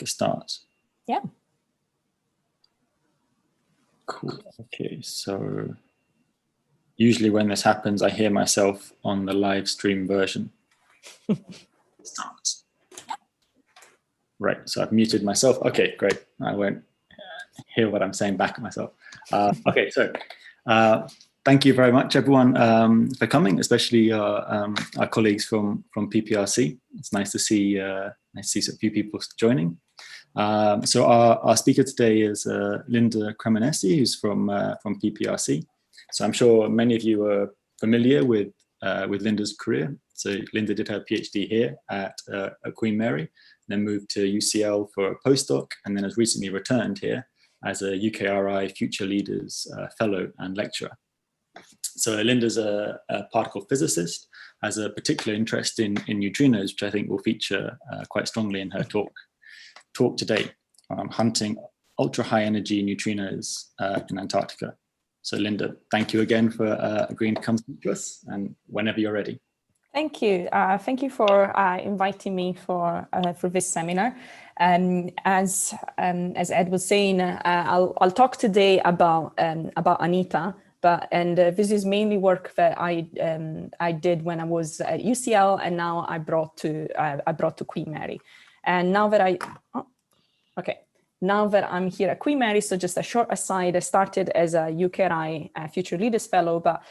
a start? Yeah. Cool. Okay, so usually when this happens, I hear myself on the live stream version. Start. Right, so I've muted myself. Okay, great. I won't hear what I'm saying back at myself. Okay, so thank you very much, everyone, for coming, especially our colleagues from PPRC. It's nice to see a few people joining. So our speaker today is Linda Cremonesi, who's from PPRC. So I'm sure many of you are familiar with Linda's career. So Linda did her PhD here at Queen Mary, then moved to UCL for a postdoc, and then has recently returned here as a UKRI Future Leaders Fellow and Lecturer. So Linda's a particle physicist, has a particular interest in neutrinos, which I think will feature quite strongly in her talk today, hunting ultra-high energy neutrinos in Antarctica. So Linda, thank you again for agreeing to come speak to us, and whenever you're ready. Thank you. Thank you for inviting me for this seminar. As Ed was saying, I'll talk today about ANITA, and this is mainly work that I did when I was at UCL, and now I brought to Queen Mary. And now that now that I'm here at Queen Mary, so just a short aside, I started as a UKRI Future Leaders Fellow, but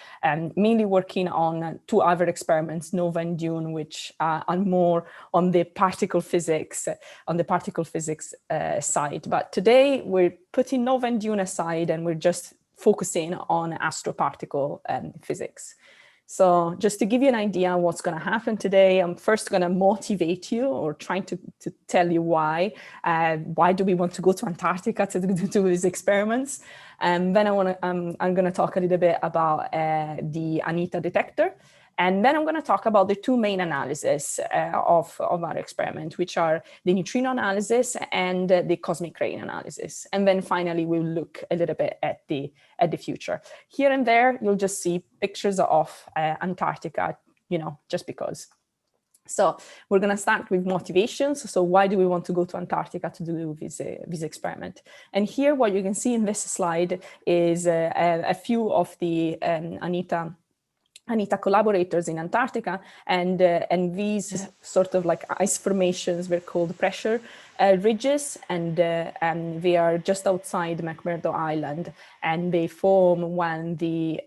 mainly working on two other experiments, NOVA and DUNE, which are more on the particle physics, side. But today we're putting NOVA and DUNE aside, and we're just focusing on astroparticle physics. So just to give you an idea what's going to happen today, I'm first going to motivate you, or trying to tell you why do we want to go to Antarctica to do these experiments. And then I'm going to talk a little bit about the ANITA detector. And then I'm going to talk about the two main analyses of our experiment, which are the neutrino analysis and the cosmic ray analysis. And then finally, we'll look a little bit at the future. Here and there, you'll just see pictures of Antarctica, just because. So we're going to start with motivations. So why do we want to go to Antarctica to do this experiment? And here, what you can see in this slide is a few of the ANITA collaborators in Antarctica, and these sort of like ice formations were called pressure ridges, and they are just outside McMurdo Island, and they form when the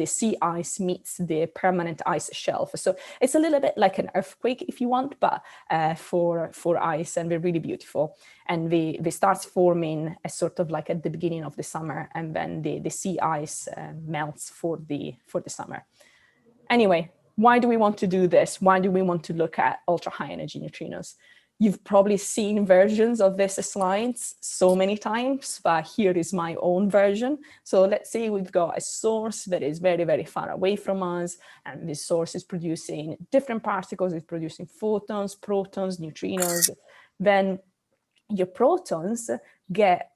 sea ice meets the permanent ice shelf. So it's a little bit like an earthquake, if you want, but for ice, and they're really beautiful. And they start forming a sort of like at the beginning of the summer, and then the sea ice melts for the summer. Anyway, why do we want to do this? Why do we want to look at ultra high energy neutrinos? You've probably seen versions of this slides so many times, but here is my own version. So let's say we've got a source that is very, very far away from us, and this source is producing different particles, it's producing photons, protons, neutrinos. Then your protons get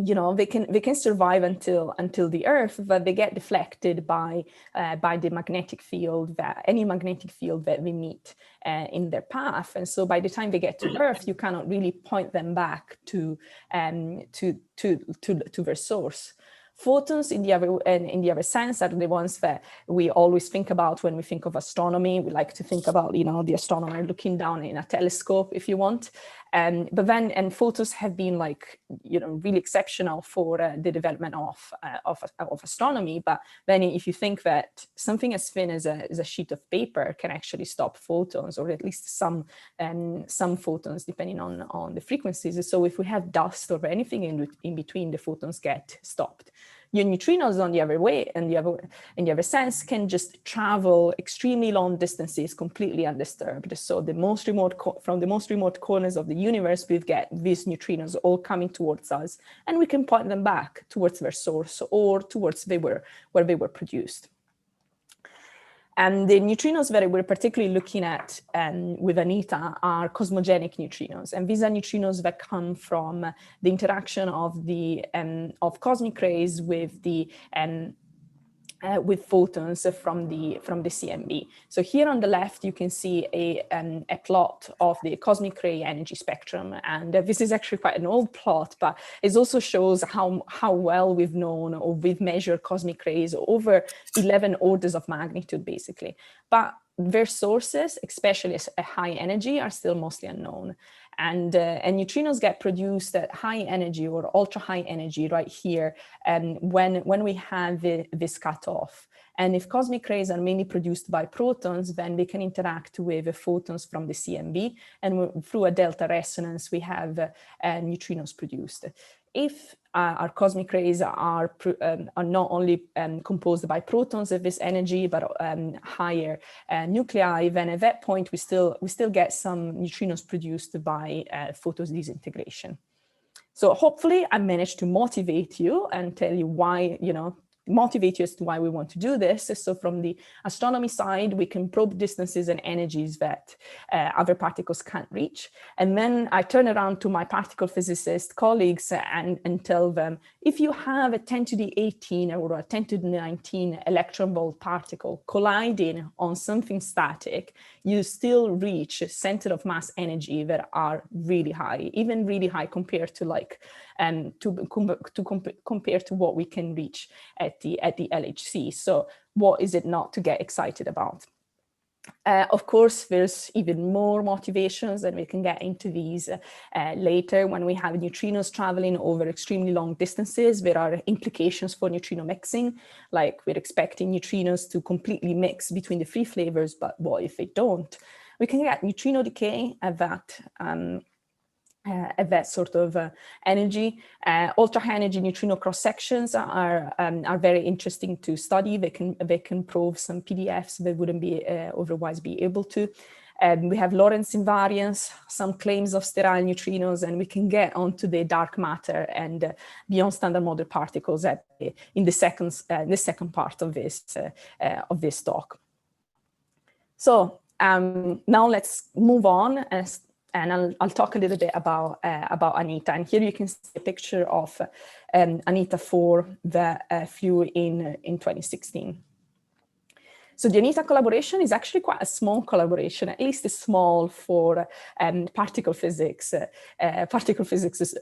they can survive until the Earth, but they get deflected by the magnetic field, any magnetic field that they meet in their path. And so by the time they get to Earth, you cannot really point them back to their source. Photons, in the other sense, are the ones that we always think about when we think of astronomy. We like to think about, the astronomer looking down in a telescope, if you want. But then, photons have been really exceptional for the development of astronomy. But then, if you think that something as thin as a sheet of paper can actually stop photons, or at least some photons, depending on the frequencies. So if we have dust or anything in between, the photons get stopped. Your neutrinos, on the other way, in the other sense, can just travel extremely long distances completely undisturbed. So from the most remote corners of the universe, we get these neutrinos all coming towards us, and we can point them back towards their source or towards where they were produced. And the neutrinos that we're particularly looking at with ANITA are cosmogenic neutrinos. And these are neutrinos that come from the interaction of cosmic rays with the with photons from the CMB. So here on the left, you can see a plot of the cosmic ray energy spectrum. And this is actually quite an old plot, but it also shows how well we've known or we've measured cosmic rays over 11 orders of magnitude, basically. But their sources, especially at high energy, are still mostly unknown. And neutrinos get produced at high energy or ultra high energy right here when we have this cutoff. And if cosmic rays are mainly produced by protons, then they can interact with the photons from the CMB, and through a delta resonance, we have neutrinos produced. If our cosmic rays are not only composed by protons of this energy, but higher nuclei, then at that point we still get some neutrinos produced by photons disintegration. So hopefully I managed to motivate you and tell you why, motivate you as to why we want to do this. So from the astronomy side, we can probe distances and energies that other particles can't reach. And then I turn around to my particle physicist colleagues and tell them, if you have a 10 to the 18 or a 10 to the 19 electron volt particle colliding on something static, you still reach center of mass energy that are really high, even really high compared to compared to what we can reach at the LHC. So what is it not to get excited about? Of course, there's even more motivations, and we can get into these later. When we have neutrinos traveling over extremely long distances, there are implications for neutrino mixing, like we're expecting neutrinos to completely mix between the three flavors, but what if they don't? We can get neutrino decay at that sort of energy. Ultra high energy neutrino cross sections are very interesting to study. They can prove some PDFs that wouldn't be otherwise be able to. We have Lorentz invariance, some claims of sterile neutrinos, and we can get onto the dark matter and beyond standard model particles in the second part of this talk. So now let's move on and I'll talk a little bit about ANITA. And here you can see a picture of ANITA-4 that flew in 2016. So the ANITA collaboration is actually quite a small collaboration, at least it's small for particle physics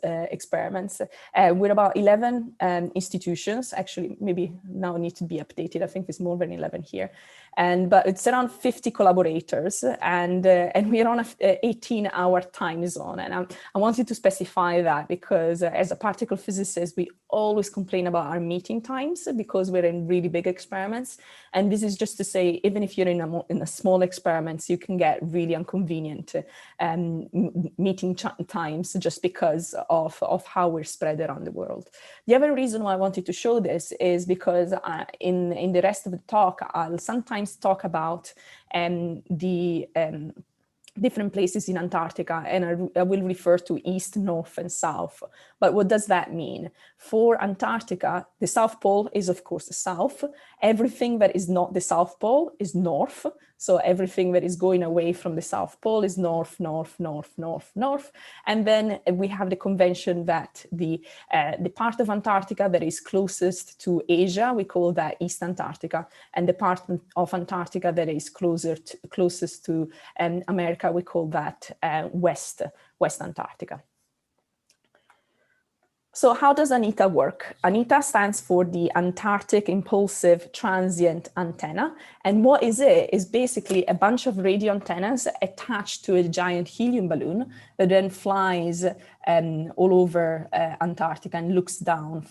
experiments. We're about 11 institutions, actually maybe now need to be updated. I think there's more than 11 here. But it's around 50 collaborators, and we're on a 18-hour time zone. And I wanted to specify that because as a particle physicist, we always complain about our meeting times because we're in really big experiments. And this is just to say, even if you're in a small experiments, you can get really inconvenient meeting times just because of how we're spread around the world. The other reason why I wanted to show this is because in the rest of the talk, I'll sometimes talk about the different places in Antarctica, and I will refer to east, north, and south. But what does that mean? For Antarctica, the South Pole is, of course, the south. Everything that is not the South Pole is north. So everything that is going away from the South Pole is north, north, north, north, north. And then we have the convention that the part of Antarctica that is closest to Asia, we call that East Antarctica. And the part of Antarctica that is closest to America, we call that West Antarctica. So how does ANITA work? ANITA stands for the Antarctic Impulsive Transient Antenna. And what is it? Is basically a bunch of radio antennas attached to a giant helium balloon that then flies all over Antarctica and looks down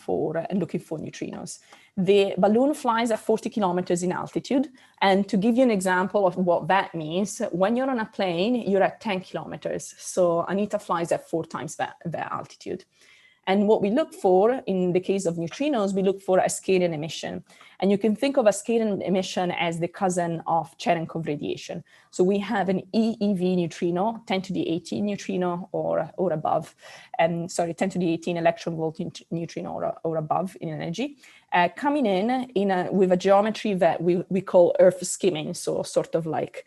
looking for neutrinos. The balloon flies at 40 kilometers in altitude. And to give you an example of what that means, when you're on a plane, you're at 10 kilometers. So ANITA flies at 4 times that altitude. And what we look for, in the case of neutrinos, we look for Askaryan emission. And you can think of Askaryan emission as the cousin of Cherenkov radiation. So we have an EeV neutrino, 10 to the 18 neutrino or above, 10 to the 18 electron volt neutrino or above in energy, coming in with a geometry that we call Earth skimming, so sort of like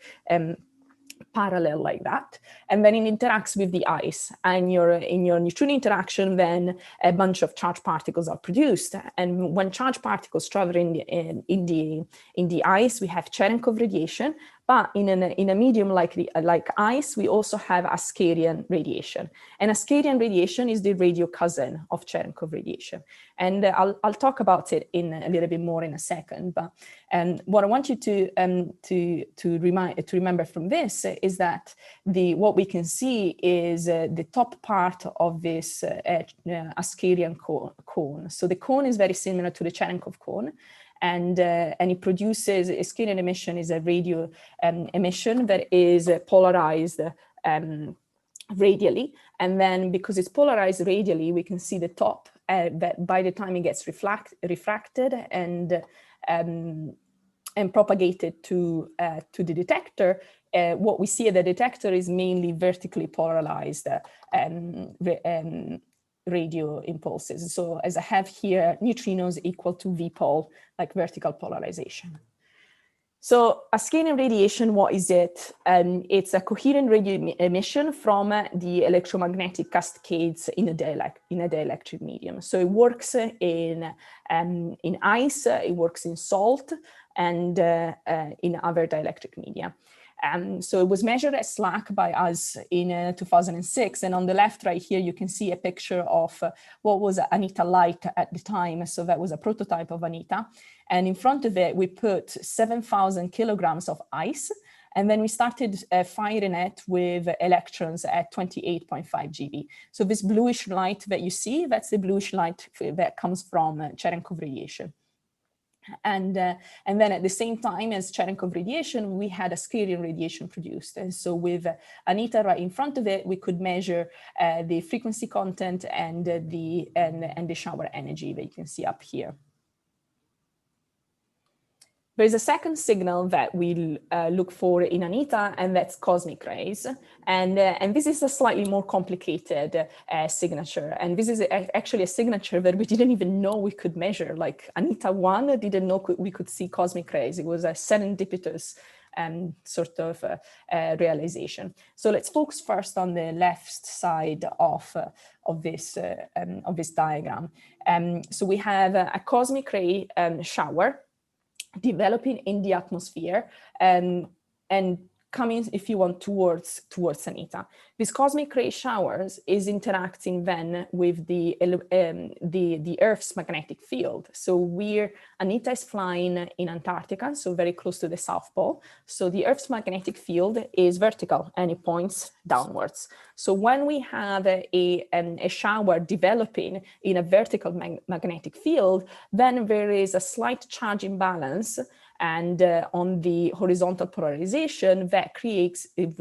parallel like that, and then it interacts with the ice. And in your neutrino interaction, then a bunch of charged particles are produced. And when charged particles travel in the ice, we have Cherenkov radiation. But in a medium like ice, we also have Askaryan radiation. And Askaryan radiation is the radio cousin of Cherenkov radiation. And I'll talk about it in a little bit more in a second. But what I want you to remember from this is that what we can see is the top part of this Askaryan cone. So the cone is very similar to the Cherenkov cone. And it produces, Askaryan emission is a radio emission that is polarized radially. And then because it's polarized radially, we can see the top that by the time it gets refracted and propagated to the detector, what we see at the detector is mainly vertically polarized radio impulses. So as I have here, neutrinos equal to V-pole, like vertical polarization. So Askaryan radiation, what is it? It's a coherent radio emission from the electromagnetic cascades in a dielectric medium. So it works in ice, it works in salt, and in other dielectric media. So it was measured at SLAC by us in 2006. And on the left right here, you can see a picture of what was ANITA Light at the time. So that was a prototype of ANITA. And in front of it, we put 7,000 kilograms of ice. And then we started firing it with electrons at 28.5 GeV. So this bluish light that you see, that's the bluish light that comes from Cherenkov radiation. And then at the same time as Cherenkov radiation, we had Askaryan radiation produced. And so with ANITA right in front of it, we could measure the frequency content and the shower energy that you can see up here. There's a second signal that we look for in ANITA, and that's cosmic rays. And this is a slightly more complicated signature. And this is actually a signature that we didn't even know we could measure. Like ANITA-1 didn't know we could see cosmic rays. It was a serendipitous sort of realization. So let's focus first on the left side of this diagram. So we have a cosmic ray shower developing in the atmosphere and coming, if you want, towards ANITA. This cosmic ray showers is interacting then with the Earth's magnetic field. So ANITA is flying in Antarctica, so very close to the South Pole. So the Earth's magnetic field is vertical and it points downwards. So when we have a shower developing in a vertical magnetic field, then there is a slight charge imbalance and on the horizontal polarization that creates an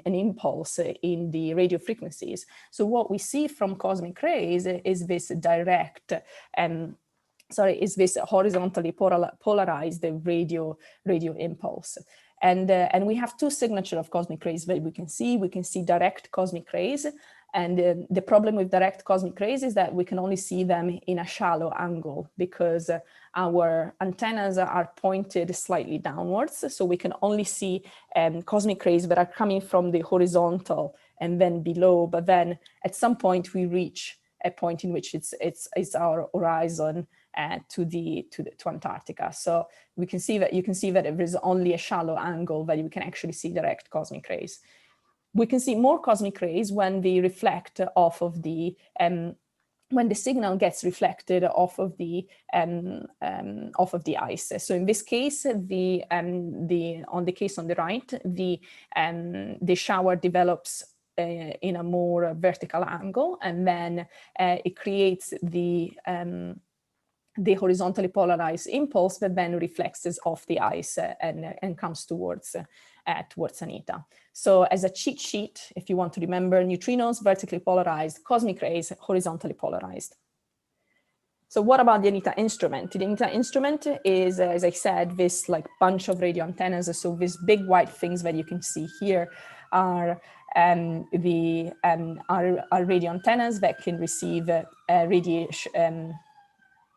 impulse in the radio frequencies. So what we see from cosmic rays is this direct, is this horizontally polarized radio impulse. And we have two signatures of cosmic rays that we can see. We can see direct cosmic rays. And the problem with direct cosmic rays is that we can only see them in a shallow angle because our antennas are pointed slightly downwards. So we can only see cosmic rays that are coming from the horizontal and then below. But then at some point we reach a point in which it's our horizon to Antarctica. So we can see that there is only a shallow angle that we can actually see direct cosmic rays. We can see more cosmic rays when they reflect off of the when the signal gets reflected off of the ice. So in this case, on the case on the right, the shower develops in a more vertical angle, and then it creates the horizontally polarized impulse that then reflects off the ice and comes towards ANITA. So as a cheat sheet, if you want to remember, neutrinos vertically polarized, cosmic rays horizontally polarized. So what about the ANITA instrument? The ANITA instrument is, as I said, this like bunch of radio antennas. So these big white things that you can see here are radio antennas that can receive radiation.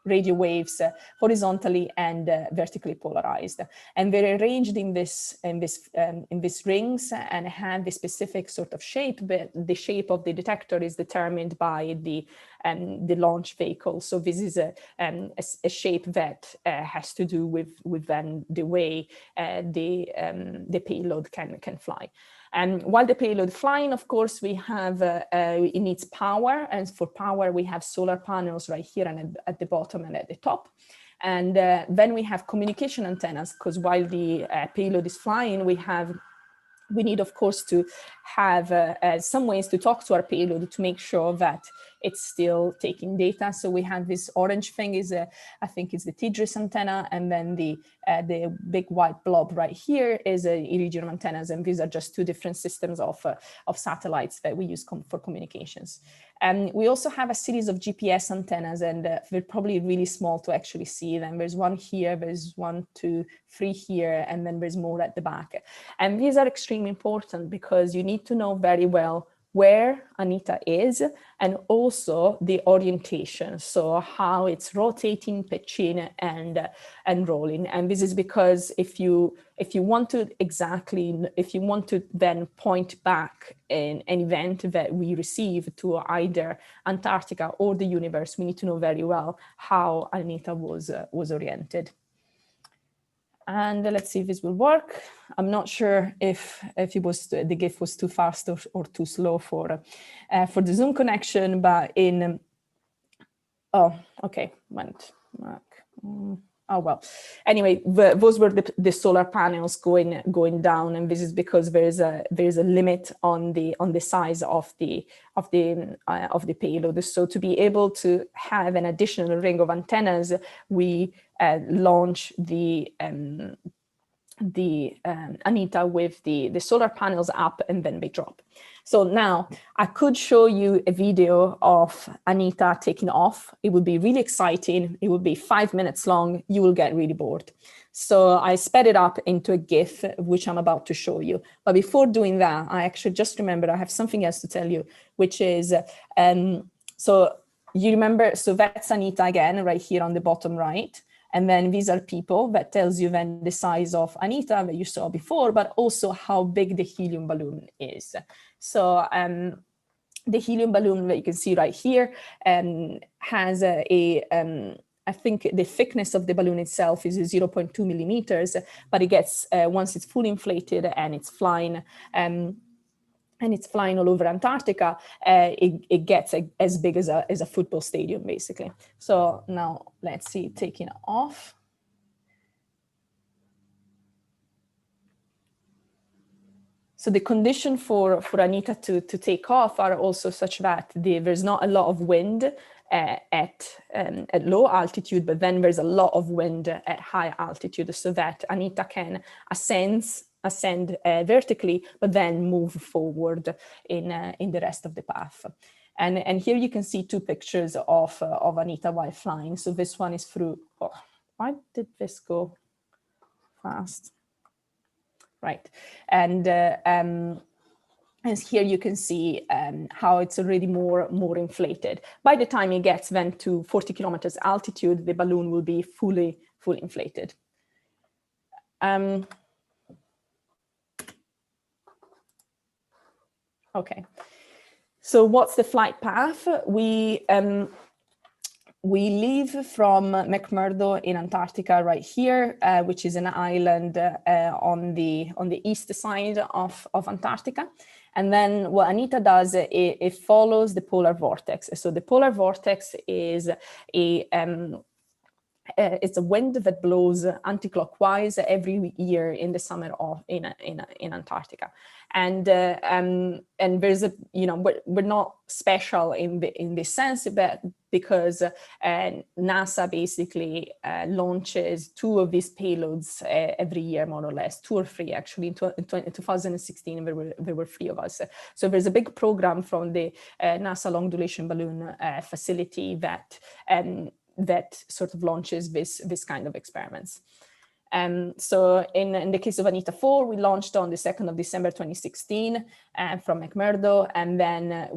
radio waves horizontally and vertically polarized, and they're arranged in these rings and have a specific sort of shape. But the shape of the detector is determined by the launch vehicle. So this is a shape that has to do with then the way the payload can fly. And while the payload flying, of course, we have, it needs power. And for power, we have solar panels right here and at the bottom and at the top. And then we have communication antennas, because while the payload is flying, we need, of course, to have some ways to talk to our payload to make sure that it's still taking data. So we have this orange thing is, I think it's the TDRS antenna, and then the big white blob right here is iridium antennas, and these are just two different systems of satellites that we use for communications. We also have a series of GPS antennas, and they're probably really small to actually see them. There's one here, there's 1, 2, 3 here, and then there's more at the back. And these are extremely important because you need to know very well where ANITA is, and also the orientation, so how it's rotating, pitching, and rolling. And this is because if you want to then point back in an event that we receive to either Antarctica or the universe, we need to know very well how ANITA was oriented. And let's see if this will work. I'm not sure if the GIF was too fast or too slow for the Zoom connection, but oh, okay, went back. Oh, well, anyway, those were the solar panels going down, and this is because there's a limit on the size of the payload. So to be able to have an additional ring of antennas, we launch the ANITA with the solar panels up, and then they drop. So now I could show you a video of ANITA taking off. It would be really exciting. It would be 5 minutes long. You will get really bored. So I sped it up into a GIF, which I'm about to show you. But before doing that, I actually just remembered I have something else to tell you, which is, so you remember, so that's ANITA again, right here on the bottom right. And then these are people. That tells you then the size of ANITA that you saw before, but also how big the helium balloon is. So the helium balloon that you can see right here has I think the thickness of the balloon itself is 0.2 millimeters, but it gets, once it's fully inflated and it's flying, all over Antarctica, it gets as big as a football stadium, basically. So now let's see it taking off. So the condition for ANITA to take off are also such that there's not a lot of wind at low altitude, but then there's a lot of wind at high altitude, so that ANITA can ascend vertically, but then move forward in the rest of the path. And here you can see two pictures of ANITA while flying. So this one is through, oh, why did this go fast? Right, and here you can see how it's already more inflated. By the time it gets then to 40 kilometers altitude, the balloon will be fully inflated. Okay, so what's the flight path? We leave from McMurdo in Antarctica right here, which is an island on the east side of Antarctica. And then what ANITA does, it follows the polar vortex. So the polar vortex is it's a wind that blows anti-clockwise every year in the summer in Antarctica, and there's we're not special in this sense, but because NASA basically launches 2 of these payloads every year, more or less, 2 or 3 actually. In 2016 there were 3 of us. So there's a big program from the NASA Long Duration Balloon Facility that sort of launches this kind of experiments. So in the case of ANITA-4, we launched on the 2nd of December 2016 from McMurdo, and then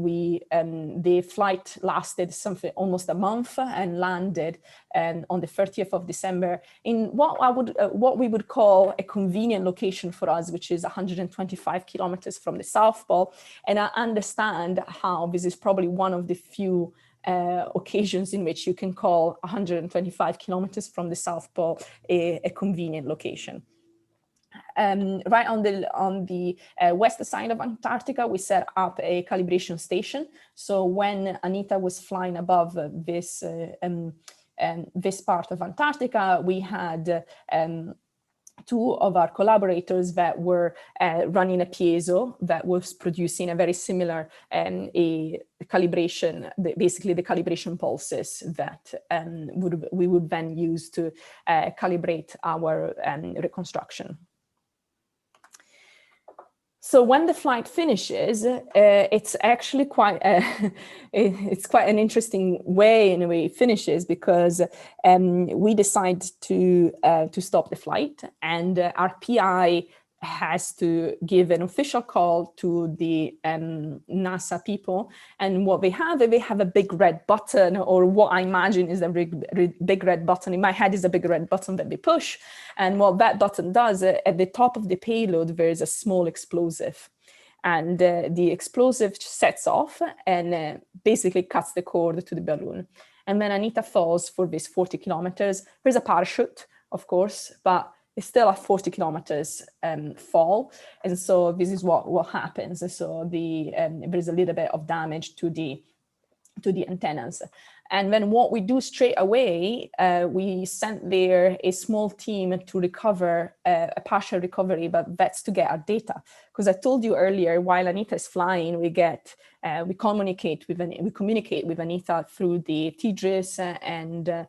the flight lasted something almost a month and landed on the 30th of December in what we would call a convenient location for us, which is 125 kilometers from the South Pole. And I understand how this is probably one of the few occasions in which you can call 125 kilometers from the South Pole a convenient location. Right on the west side of Antarctica, we set up a calibration station. So when ANITA was flying above this part of Antarctica, we had two of our collaborators that were running a PUEO that was producing a very similar a calibration, basically the calibration pulses that we would then use to calibrate our reconstruction. So when the flight finishes, it's actually quite it's quite an interesting way in a way it finishes, because we decide to stop the flight, and our PI has to give an official call to the NASA people. And what they have a big red button, or what I imagine is a big red button. In my head is a big red button that they push. And what that button does, at the top of the payload, there is a small explosive. And the explosive sets off and basically cuts the cord to the balloon. And then ANITA falls for this 40 kilometers. There's a parachute, of course, but it's still a 40 kilometers fall. And so this is what happens. So there's a little bit of damage to the antennas. And then what we do straight away, we sent there a small team to recover a partial recovery, but that's to get our data. Because I told you earlier, while ANITA is flying, we communicate with ANITA through the TDRS and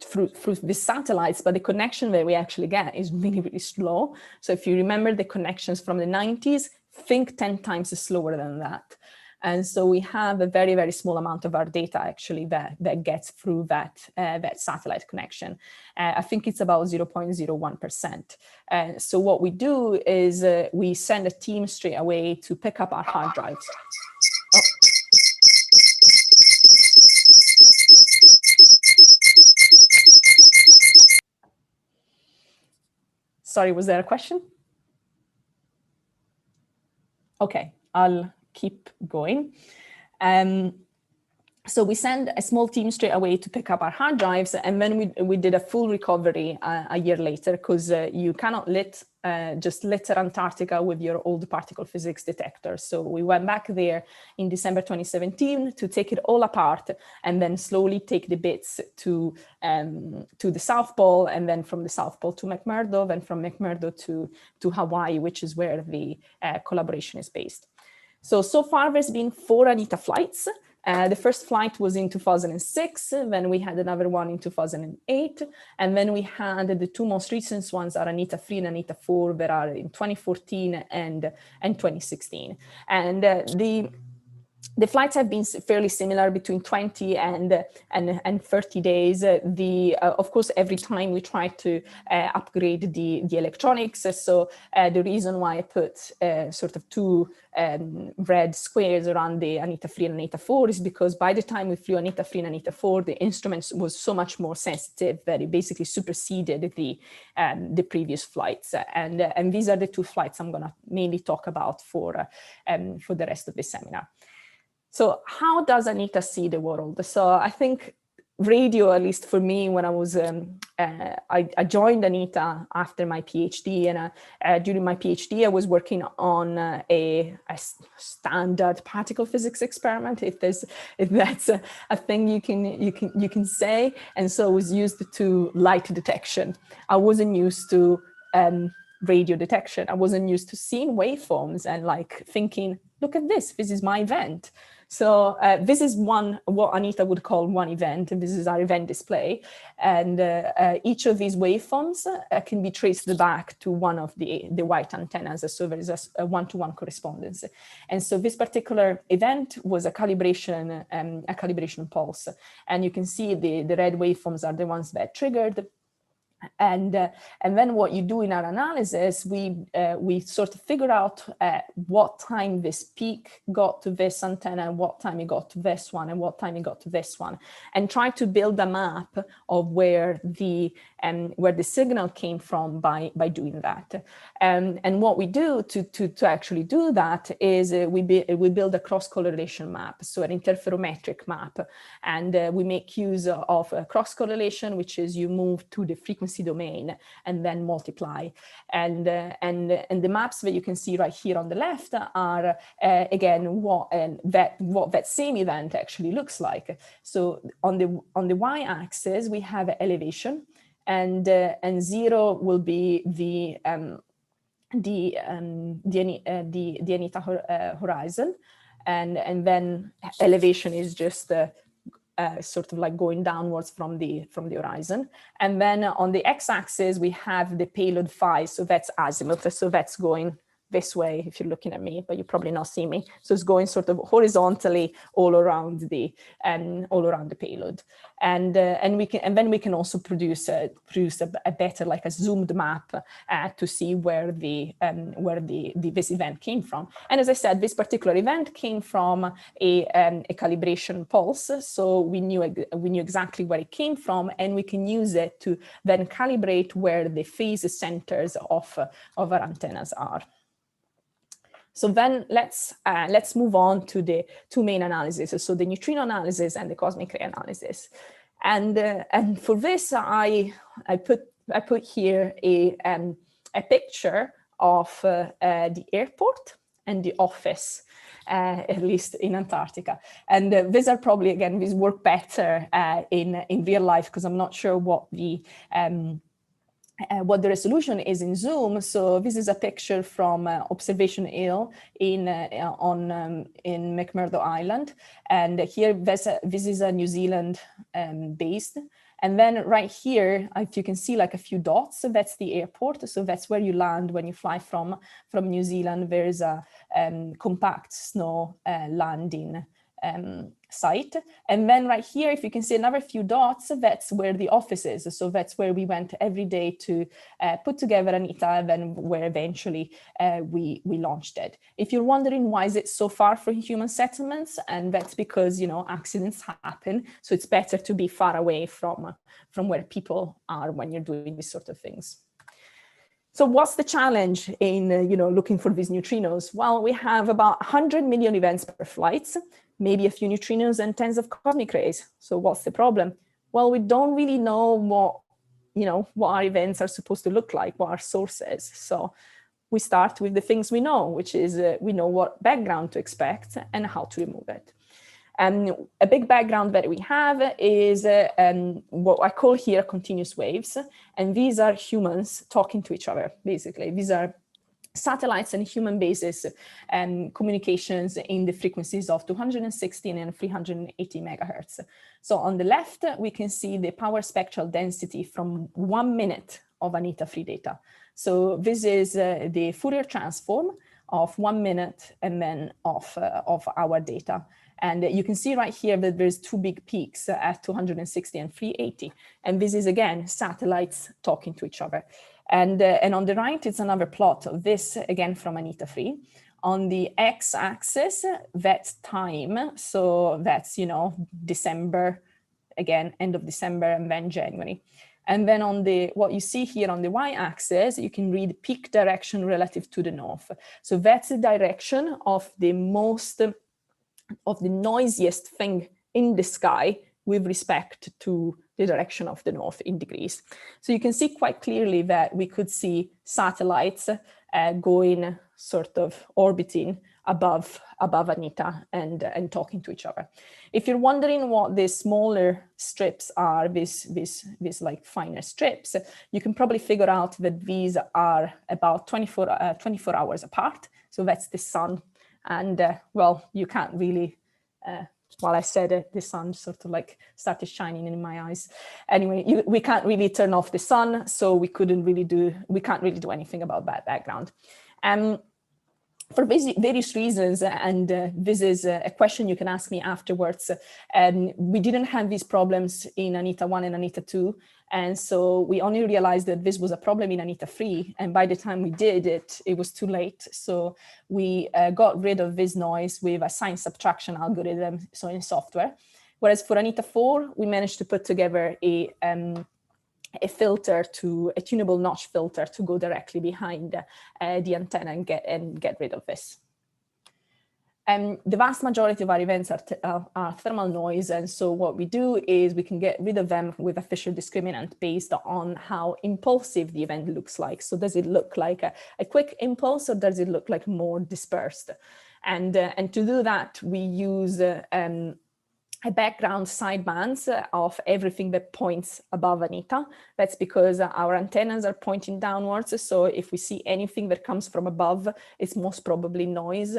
through the satellites, but the connection that we actually get is really, really slow. So if you remember the connections from the 90s, think 10 times slower than that. And so we have a very, very small amount of our data actually that gets through that satellite connection. I think it's about 0.01%. So what we do is we send a team straight away to pick up our hard drives. Oh. Sorry, was there a question? Okay, I'll keep going. So we send a small team straight away to pick up our hard drives, and then we did a full recovery a year later, because you cannot just litter Antarctica with your old particle physics detector. So we went back there in December 2017 to take it all apart, and then slowly take the bits to the South Pole, and then from the South Pole to McMurdo, then from McMurdo to Hawaii, which is where the collaboration is based. So far there's been 4 ANITA flights. The first flight was in 2006, then we had another one in 2008, and then we had the 2 most recent ones are ANITA-3 and ANITA-4 that are in 2014 and 2016. And the flights have been fairly similar, between 20 and 30 days. Of course, every time we try to upgrade the electronics. So the reason why I put sort of 2 red squares around the ANITA-3 and ANITA-4 is because by the time we flew ANITA-3 and ANITA-4, the instruments was so much more sensitive that it basically superseded the previous flights. And these are the 2 flights I'm going to mainly talk about for the rest of the seminar. So how does ANITA see the world? So I think radio, at least for me, when I was, I joined ANITA after my PhD, and during my PhD, I was working on a standard particle physics experiment, if that's a thing you can say. And so I was used to light detection. I wasn't used to radio detection. I wasn't used to seeing waveforms and like thinking, look at this is my event. So this is what Anita would call one event, and this is our event display. And each of these waveforms can be traced back to one of the white antennas. So there is a one-to-one correspondence. And so this particular event was a calibration pulse. And you can see the red waveforms are the ones that triggered. And then what you do in our analysis, we sort of figure out what time this peak got to this antenna, and what time it got to this one, and what time it got to this one, and try to build a map of where the signal came from by doing that. And what we do to actually do that is we build a cross-correlation map, so an interferometric map, and we make use of a cross-correlation, which is you move to the frequency domain and then multiply. And the maps that you can see right here on the left are again what that same event actually looks like. So on the y-axis we have elevation, and 0 will be the ANITA horizon, and then elevation is just sort of like going downwards from the horizon. And then on the x-axis we have the payload phi, so that's azimuth, so that's going this way if you're looking at me, but you probably not see me. So it's going sort of horizontally all around the payload, and then we can also produce a better, like a zoomed map to see where this event came from. And as I said, this particular event came from a calibration pulse, so we knew exactly where it came from, and we can use it to then calibrate where the phase centers of our antennas are. So then let's move on to the two main analyses, so the neutrino analysis and the cosmic ray analysis. And for this, I put here a picture of the airport and the office, at least in Antarctica. And these are probably, again, these work better in real life, because I'm not sure what the resolution is in zoom. So this is a picture from observation hill in McMurdo Island, and here this is a New Zealand based. And then right here, if you can see like a few dots, so that's the airport. So that's where you land when you fly from New Zealand. There is a compact snow landing site. And then right here, if you can see another few dots, that's where the office is. So that's where we went every day to put together ANITA, and then where eventually we launched it. If you're wondering why is it so far from human settlements, and that's because, you know, accidents happen. So it's better to be far away from where people are when you're doing these sort of things. So what's the challenge in looking for these neutrinos? Well, we have about 100 million events per flight, maybe a few neutrinos and tens of cosmic rays. So what's the problem? Well, we don't really know what our events are supposed to look like, what our source is. So we start with the things we know, which is we know what background to expect and how to remove it. And a big background that we have is what I call here continuous waves. And these are humans talking to each other, basically. These are satellites and human basis communications in the frequencies of 216 and 380 megahertz. So on the left, we can see the power spectral density from 1 minute of ANITA free data. So this is the Fourier transform of 1 minute and then of our data. And you can see right here that there's two big peaks at 260 and 380. And this is, again, satellites talking to each other. And on the right, it's another plot of this, again, from ANITA-3. On the x-axis, that's time. So that's, December, again, end of December, and then January. And then on what you see here on the y-axis, you can read peak direction relative to the north. So that's the direction of the noisiest thing in the sky with respect to the direction of the north in degrees. So you can see quite clearly that we could see satellites going sort of orbiting above ANITA and talking to each other. If you're wondering what the smaller strips are, these like finer strips, you can probably figure out that these are about 24 hours apart. So that's the sun. And well, you can't really while I said it, the sun sort of like started shining in my eyes. Anyway, we can't really turn off the sun, so we can't really do anything about that background. For various reasons, and this is a question you can ask me afterwards, we didn't have these problems in ANITA-1 and ANITA-2, and so we only realized that this was a problem in ANITA-3, and by the time we did it, it was too late. So we got rid of this noise with a sign subtraction algorithm, so in software. Whereas for ANITA-4, we managed to put together a filter, a tunable notch filter, to go directly behind the antenna and get rid of this. The vast majority of our events are thermal noise, and so what we do is we can get rid of them with a Fisher discriminant based on how impulsive the event looks like. So does it look like a quick impulse, or does it look like more dispersed? And to do that, we use a background sidebands of everything that points above ANITA. That's because our antennas are pointing downwards. So if we see anything that comes from above, it's most probably noise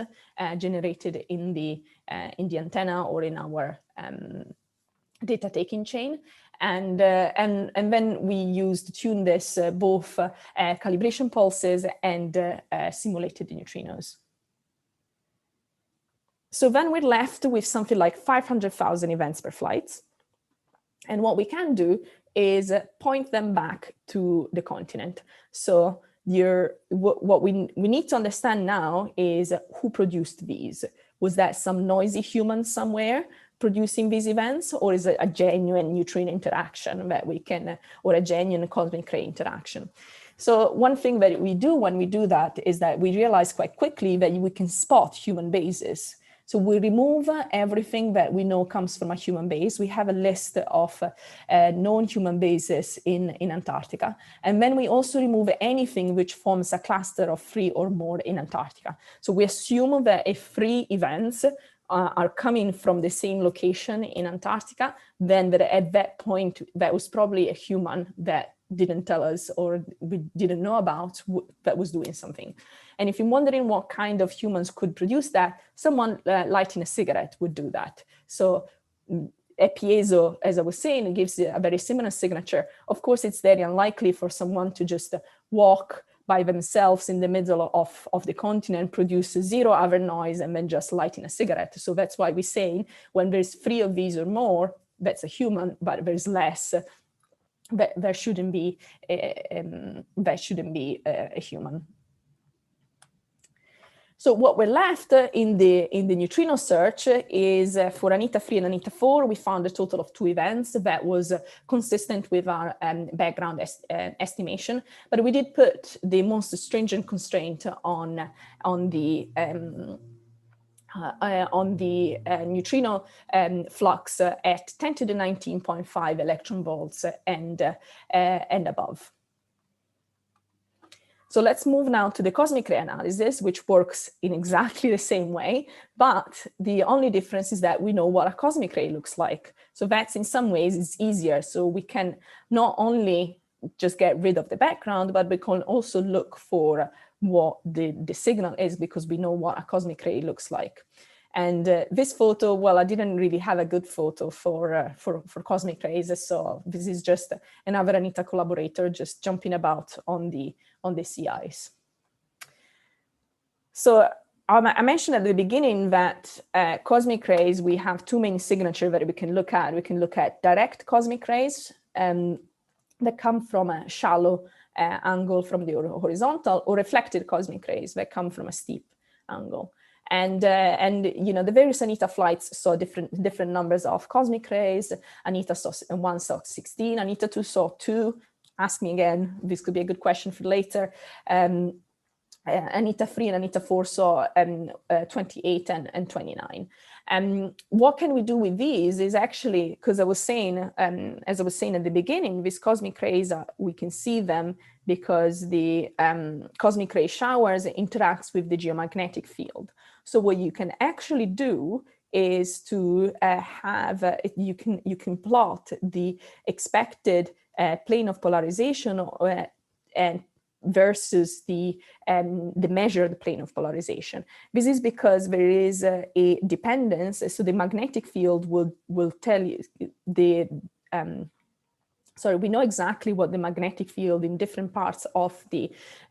generated in the antenna or in our data taking chain. And then we use to tune this both calibration pulses and simulated neutrinos. So then we're left with something like 500,000 events per flight. And what we can do is point them back to the continent. So what we need to understand now is who produced these. Was that some noisy human somewhere producing these events, or is it a genuine neutrino interaction that we can, or a genuine cosmic ray interaction? So one thing that we do when we do that is that we realize quite quickly that we can spot human bases. So we remove everything that we know comes from a human base. We have a list of known human bases in Antarctica. And then we also remove anything which forms a cluster of 3 or more in Antarctica. So we assume that if 3 events are coming from the same location in Antarctica, then that at that point, that was probably a human that didn't tell us or we didn't know about that was doing something. And if you're wondering what kind of humans could produce that, someone lighting a cigarette would do that. So a piezo, as I was saying, gives a very similar signature. Of course, it's very unlikely for someone to just walk by themselves in the middle of the continent, produce 0 other noise, and then just lighting a cigarette. So that's why we say when there's 3 of these or more, that's a human, but there's less, there shouldn't be a human. So what we're left in the neutrino search is for ANITA-3 and ANITA-4, we found a total of 2 events that was consistent with our background estimation, but we did put the most stringent constraint on the neutrino flux at 10 to the 19.5 electron volts and above. So let's move now to the cosmic ray analysis, which works in exactly the same way, but the only difference is that we know what a cosmic ray looks like. So that's in some ways is easier. So we can not only just get rid of the background, but we can also look for what the signal is because we know what a cosmic ray looks like. And this photo, well, I didn't really have a good photo for cosmic rays, so this is just another ANITA collaborator just jumping about on the sea ice. So I mentioned at the beginning that cosmic rays, we have 2 main signatures that we can look at. We can look at direct cosmic rays that come from a shallow angle from the horizontal, or reflected cosmic rays that come from a steep angle. And you know, the various ANITA flights saw different numbers of cosmic rays. ANITA-1 saw 16, ANITA-2 saw 2. Ask me again, this could be a good question for later. ANITA-3 and ANITA-4 saw 28 and 29. What can we do with these is actually, because I was saying, as I was saying at the beginning, these cosmic rays, we can see them because the cosmic ray showers interacts with the geomagnetic field. So what you can actually do is to you can plot the expected plane of polarization and versus the measured plane of polarization. This is because there is a dependence. So the magnetic field will tell you we know exactly what the magnetic field in different parts of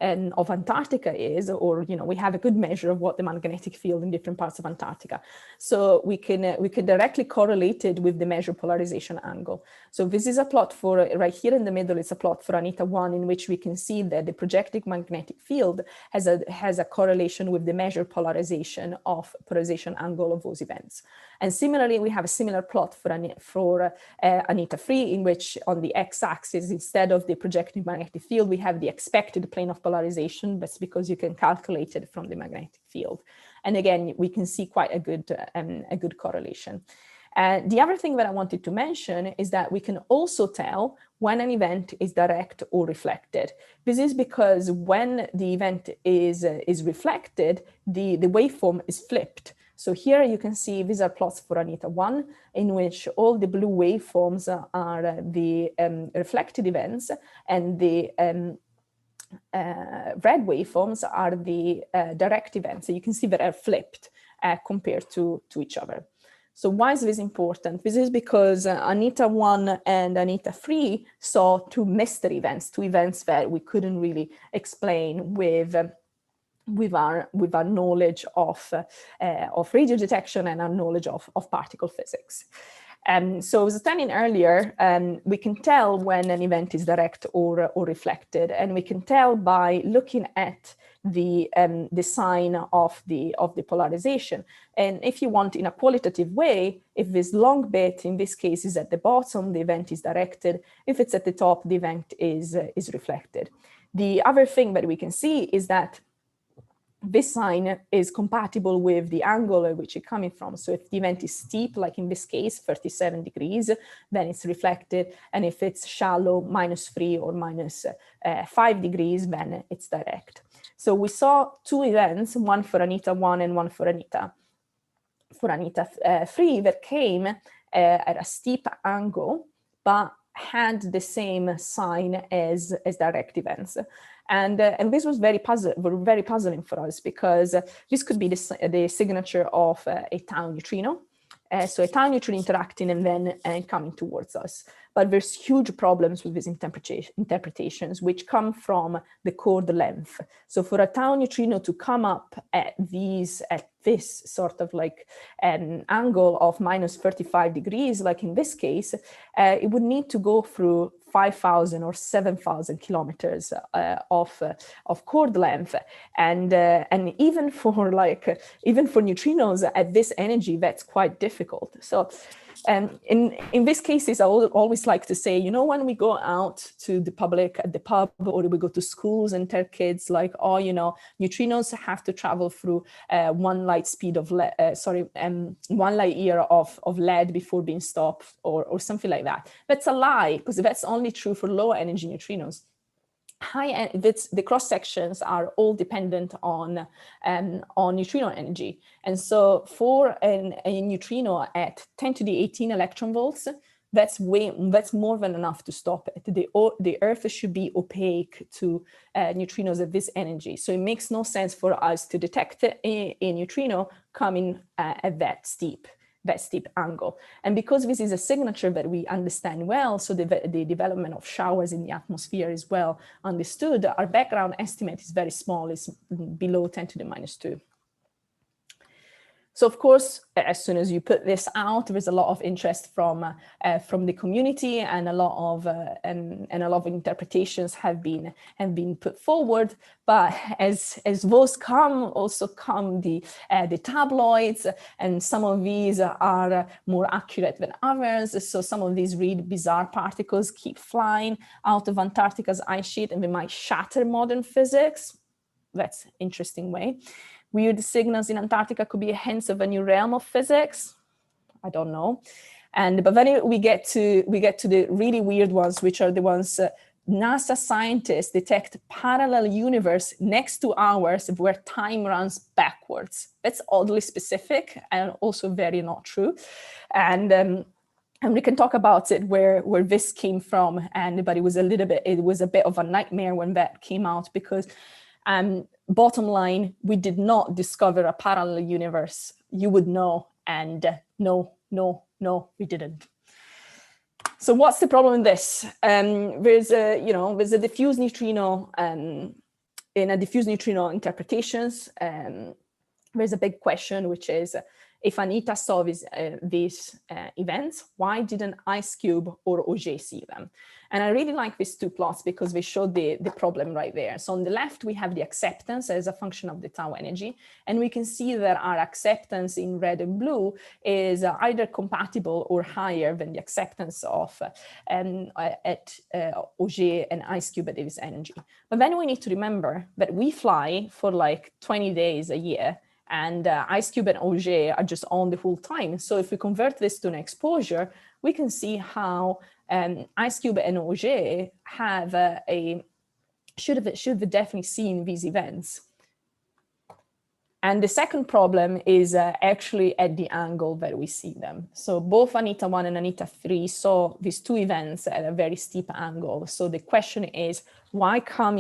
Antarctica is, or we have a good measure of what the magnetic field in different parts of Antarctica. So we can directly correlate it with the measured polarization angle. So this is a plot for right here in the middle. It's a plot for ANITA-1 in which we can see that the projected magnetic field has a correlation with the measured polarization angle of those events. And similarly, we have a similar plot for ANITA-3 in which on the x-axis, instead of the projected magnetic field, we have the expected plane of polarization. That's because you can calculate it from the magnetic field. And again, we can see quite a good correlation. The other thing that I wanted to mention is that we can also tell when an event is direct or reflected. This is because when the event is reflected, the waveform is flipped. So here you can see these are plots for ANITA-1 in which all the blue waveforms are the reflected events, and the red waveforms are the direct events. So you can see that are flipped compared to each other. So why is this important? This is because ANITA-1 and ANITA-3 saw two mystery events, two events that we couldn't really explain with our knowledge of radio detection and our knowledge of particle physics. So as standing earlier, we can tell when an event is direct or reflected, and we can tell by looking at the sign of the polarization. And if you want, in a qualitative way, if this long bit in this case is at the bottom, the event is directed. If it's at the top, the event is reflected. The other thing that we can see is that this sign is compatible with the angle at which it's coming from. So if the event is steep, like in this case, 37 degrees, then it's reflected. And if it's shallow, -3 or -5 degrees, then it's direct. So we saw two events, one for ANITA-1 and one for ANITA-3 that came at a steep angle, but had the same sign as direct events. And this was very puzzling for us, because this could be the signature of a tau neutrino. So a tau neutrino interacting and then coming towards us. But there's huge problems with these interpretations, which come from the chord length. So for a tau neutrino to come up at this sort of like angle of -35 degrees, like in this case, it would need to go through 5,000 or 7,000 kilometers of chord length, and even for neutrinos at this energy, that's quite difficult. So in these cases, I always like to say, when we go out to the public at the pub, or we go to schools and tell kids like, oh, neutrinos have to travel through 1 light year of lead before being stopped, or something like that. That's a lie, because that's only true for low energy neutrinos. The cross sections are all dependent on neutrino energy, and so for a neutrino at 10 to the 18 electron volts, that's more than enough to stop it. The Earth should be opaque to neutrinos at this energy, so it makes no sense for us to detect a neutrino coming at that steep angle. And because this is a signature that we understand well, so the development of showers in the atmosphere is well understood, our background estimate is very small, it's below 10 to the -2. So of course, as soon as you put this out, there's a lot of interest from the community, and a lot of interpretations have been put forward. But as those also come the tabloids, and some of these are more accurate than others. So some of these really bizarre particles keep flying out of Antarctica's ice sheet, and they might shatter modern physics. That's an interesting way. Weird signals in Antarctica could be a hint of a new realm of physics. I don't know. But then we get to the really weird ones, which are the ones NASA scientists detect parallel universe next to ours where time runs backwards. That's oddly specific and also very not true. And And we can talk about it where this came from, but it was a bit of a nightmare when that came out, because bottom line, we did not discover a parallel universe. You would know, and no, we didn't. So what's the problem with this? There's a diffuse neutrino, in a diffuse neutrino interpretations, there's a big question, which is, if ANITA saw these events, why didn't IceCube or Auger see them? And I really like these two plots because they show the problem right there. So on the left, we have the acceptance as a function of the tau energy. And we can see that our acceptance in red and blue is either compatible or higher than the acceptance of at Auger and IceCube at this energy. But then we need to remember that we fly for like 20 days a year, and IceCube and Auger are just on the whole time. So if we convert this to an exposure, we can see how IceCube and Auger have should have definitely seen these events. And the second problem is actually at the angle that we see them. So both ANITA-1 and ANITA-3 saw these two events at a very steep angle. So the question is, why come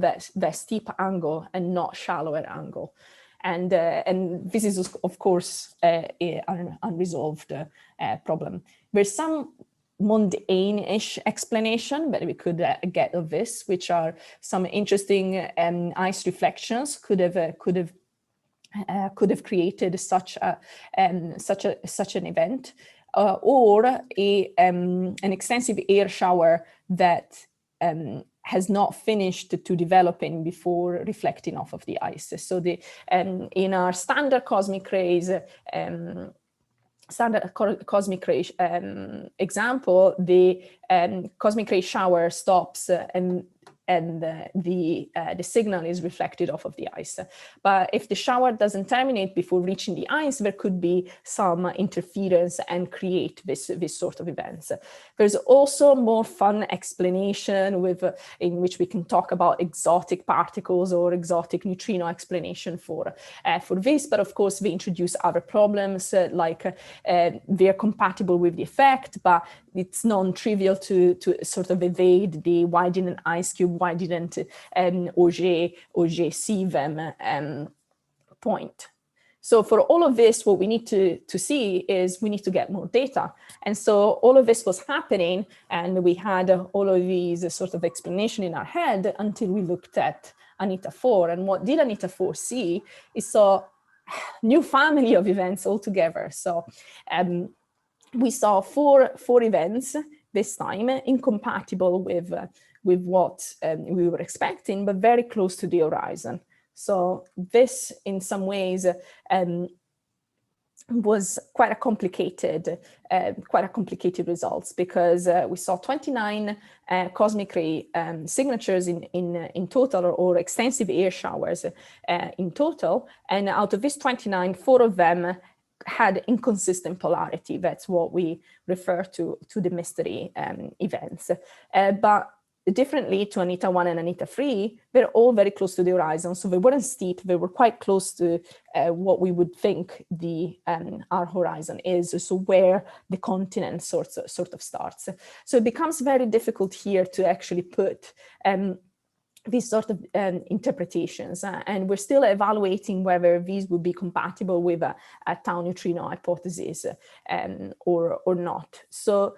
that steep angle and not shallower angle? And this is, of course, an unresolved problem. There's some mundane-ish explanation that we could get of this, which are some interesting ice reflections could have created such an event, or an extensive air shower that has not finished to developing before reflecting off of the ice. So in our standard cosmic rays, example, the cosmic ray shower stops and the signal is reflected off of the ice. But if the shower doesn't terminate before reaching the ice, there could be some interference and create this sort of events. There's also more fun explanation in which we can talk about exotic particles or exotic neutrino explanation for this. But of course, we introduce other problems like they're compatible with the effect, but it's non-trivial to sort of evade the why didn't IceCube, why didn't Auger see them point. So for all of this, what we need to see is we need to get more data. And so all of this was happening, and we had all of these sort of explanation in our head until we looked at ANITA-4. And what did ANITA-4 see is saw new family of events altogether. So we saw four events this time, incompatible with what we were expecting, but very close to the horizon. So this, in some ways, was quite a complicated results, because we saw 29 cosmic ray signatures in total, or extensive air showers in total, and out of these 29, 4 of them had inconsistent polarity. That's what we refer to the mystery events. But differently to ANITA-1 and ANITA-3, they're all very close to the horizon. So they weren't steep, they were quite close to what we would think our horizon is, so where the continent sort of starts. So it becomes very difficult here to actually put these sort of interpretations, and we're still evaluating whether these would be compatible with a tau neutrino hypothesis or not. So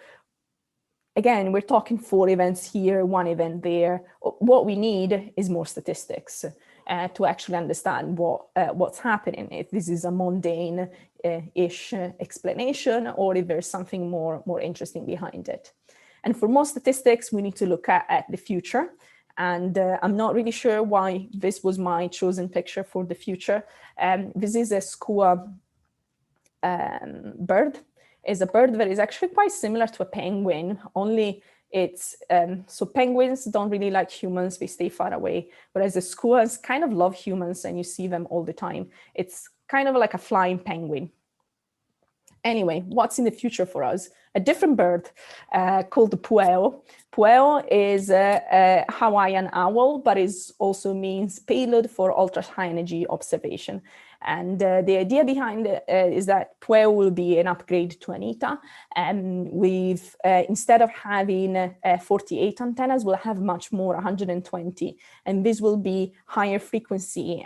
again, we're talking 4 events here, 1 event there. What we need is more statistics to actually understand what's happening, if this is a mundane-ish explanation or if there's something more interesting behind it. And for more statistics, we need to look at the future. And I'm not really sure why this was my chosen picture for the future. This is a skua bird. It's a bird that is actually quite similar to a penguin, only it's, so penguins don't really like humans, they stay far away, whereas the skuas kind of love humans and you see them all the time. It's kind of like a flying penguin. Anyway, what's in the future for us? A different bird called the PUEO. PUEO is a Hawaiian owl, but it also means payload for ultra high energy observation. And the idea behind it is that PUEO will be an upgrade to ANITA. And instead of having 48 antennas, we'll have much more, 120. And this will be higher frequency.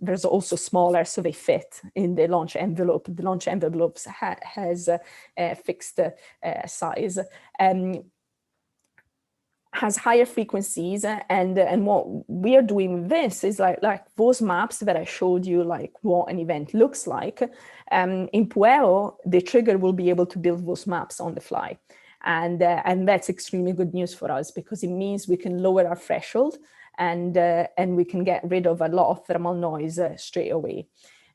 There's also smaller, so they fit in the launch envelope. The launch envelopes has a fixed size. Has higher frequencies, and what we are doing with this is like those maps that I showed you, like what an event looks like. In PUEO, the trigger will be able to build those maps on the fly, and that's extremely good news for us, because it means we can lower our threshold and we can get rid of a lot of thermal noise straight away.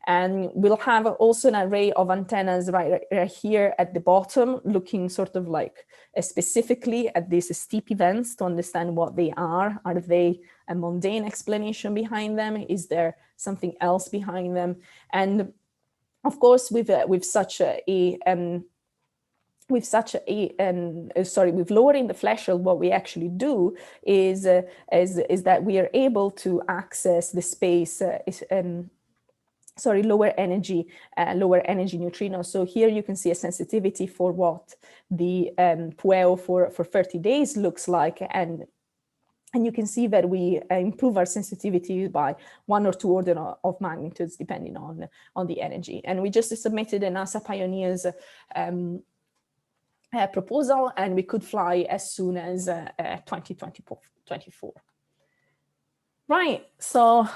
And we'll have also an array of antennas right here at the bottom, looking sort of like specifically at these steep events to understand what they are. Are they a mundane explanation behind them? Is there something else behind them? And of course, with lowering the threshold, what we actually do is that we are able to access the space. Lower energy neutrinos. So here you can see a sensitivity for what the PUEO for 30 days looks like, and you can see that we improve our sensitivity by 1 or 2 orders of magnitudes depending on the energy. And we just submitted a NASA Pioneers proposal, and we could fly as soon as 2024. Right, so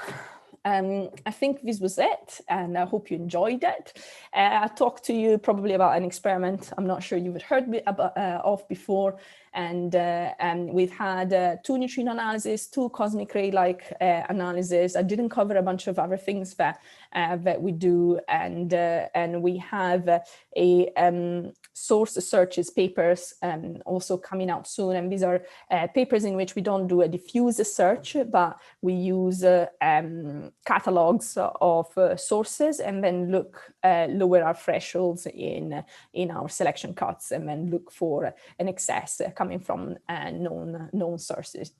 I think this was it, and I hope you enjoyed it. I talked to you probably about an experiment I'm not sure you've heard of before, and we've had 2 neutrino analysis, 2 cosmic ray-like analysis. I didn't cover a bunch of other things that we do, and we have a source searches papers also coming out soon, and these are papers in which we don't do a diffuse search, but we use catalogs of sources, and then lower our thresholds in our selection cuts, and then look for an excess coming from known sources.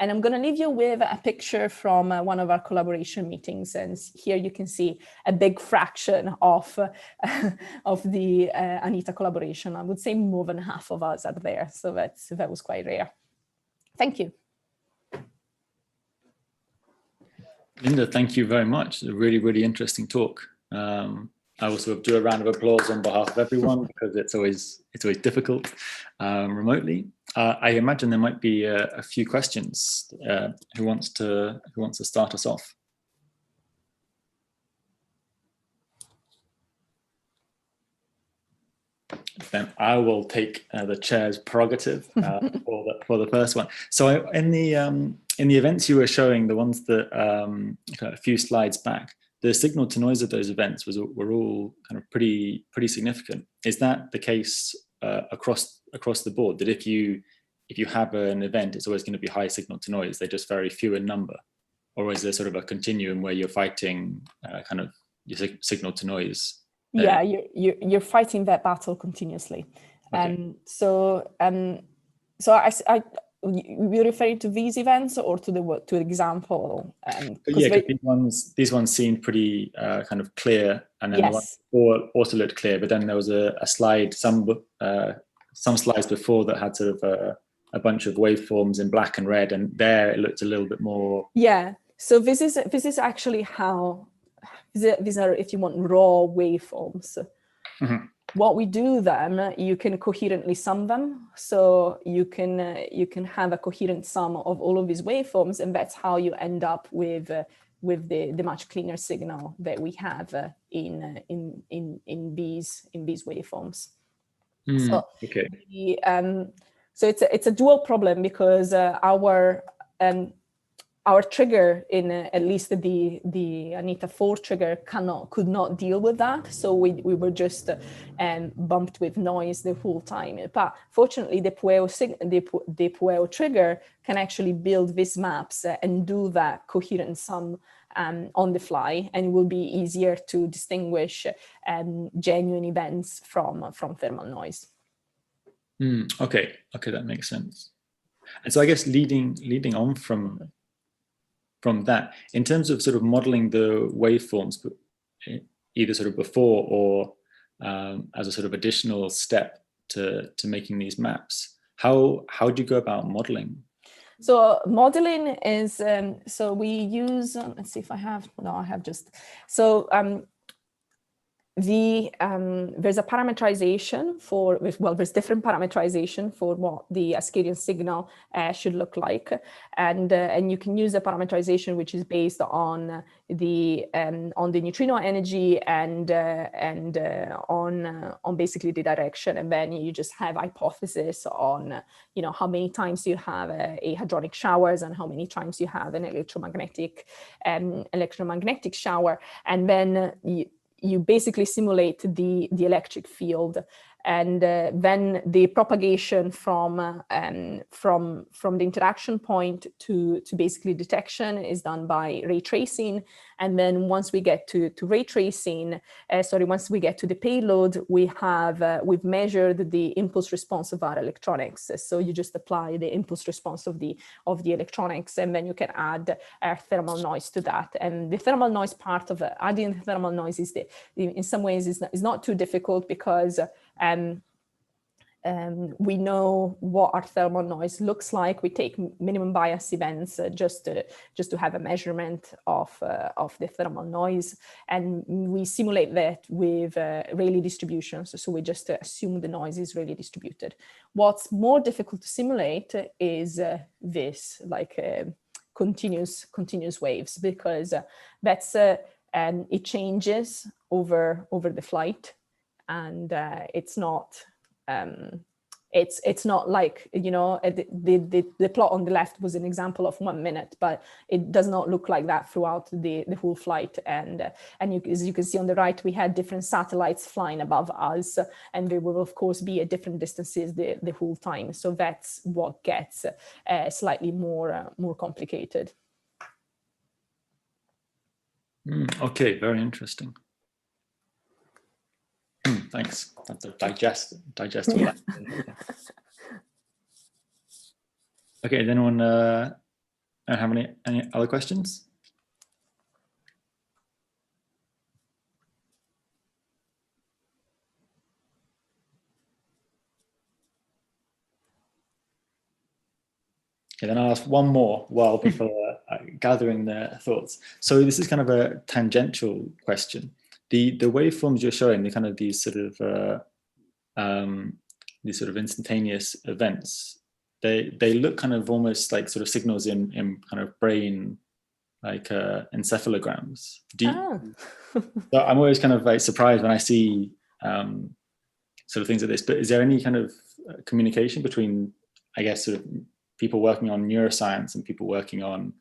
And I'm going to leave you with a picture from one of our collaboration meetings, and here you can see a big fraction of the ANITA collaboration. I would say more than half of us are there, so that was quite rare. Thank you. Linda, thank you very much. A really, really interesting talk. I also do a round of applause on behalf of everyone, because it's always difficult remotely. I imagine there might be a few questions. Who wants to start us off? Then I will take the chair's prerogative for the first one. So in the events you were showing, the ones that a few slides back, the signal to noise of those events were all kind of pretty significant. Is that the case across the board? That if you have an event, it's always going to be high signal to noise. They're just very few in number, or is there sort of a continuum where you're fighting kind of your signal to noise? Yeah, you're fighting that battle continuously. Okay. You're referring to these events or to the example? Yeah, these ones seemed pretty kind of clear, and then yes. the ones before also looked clear. But then there was a slide, some slides before that had sort of a bunch of waveforms in black and red, and there it looked a little bit more. Yeah. So this is actually how these are, if you want, raw waveforms. Mm-hmm. What we do then, you can coherently sum them. So you can have a coherent sum of all of these waveforms, and that's how you end up with the much cleaner signal that we have in these waveforms. Okay. So it's a dual problem, because our trigger in at least the ANITA-4 trigger could not deal with that. So we were just bumped with noise the whole time. But fortunately, the PUEO trigger can actually build these maps and do that coherent sum on the fly, and it will be easier to distinguish genuine events from thermal noise. Okay, that makes sense. And so I guess leading on from from that. In terms of sort of modeling the waveforms, either sort of before or as a sort of additional step to making these maps, how do you go about modeling? So modeling is, so we use, let's see if I have, no, I have just, so there's a parameterization for, well, there's different parameterization for what the Askaryan signal should look like, and you can use a parameterization which is based on the neutrino energy and on basically the direction, and then you just have hypothesis on how many times you have a hadronic showers and how many times you have an electromagnetic shower, and then you basically simulate the electric field, and then the propagation from the interaction point to basically detection is done by ray tracing. And then once we get to ray tracing, once we get to the payload, we've measured the impulse response of our electronics. So you just apply the impulse response of the electronics, and then you can add thermal noise to that. And the thermal noise part of adding thermal noise is in some ways is not too difficult, because we know what our thermal noise looks like. We take minimum bias events just to have a measurement of the thermal noise, and we simulate that with Rayleigh distributions. So we just assume the noise is Rayleigh distributed. What's more difficult to simulate is this, like continuous waves, because that's it changes over the flight, and it's not like, the plot on the left was an example of 1 minute, but it does not look like that throughout the whole flight. And as you can see on the right, we had different satellites flying above us, and they will of course be at different distances the whole time. So that's what gets slightly more complicated. Okay, very interesting. Thanks. That's a digestible. Yeah. Okay, does anyone have any other questions? Okay, then I'll ask one more while people are gathering their thoughts. So this is kind of a tangential question. The waveforms you're showing, these sort of instantaneous events, they look kind of almost like sort of signals in kind of brain, like encephalograms. So I'm always kind of like surprised when I see sort of things like this. But is there any kind of communication between, I guess, sort of people working on neuroscience and people working on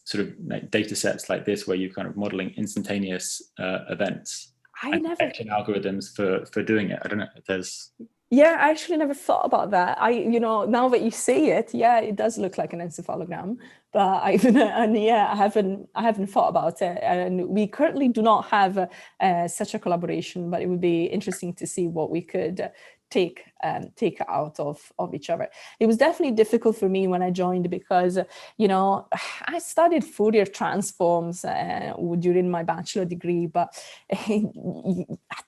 sort of like data sets like this, where you're kind of modeling instantaneous events and detection algorithms for doing it? I don't know if there's... Yeah, I actually never thought about that. Now that you say it, yeah, it does look like an encephalogram, but I haven't thought about it. And we currently do not have such a collaboration, but it would be interesting to see what we could take out of each other. It was definitely difficult for me when I joined, because I studied Fourier transforms during my bachelor degree, but I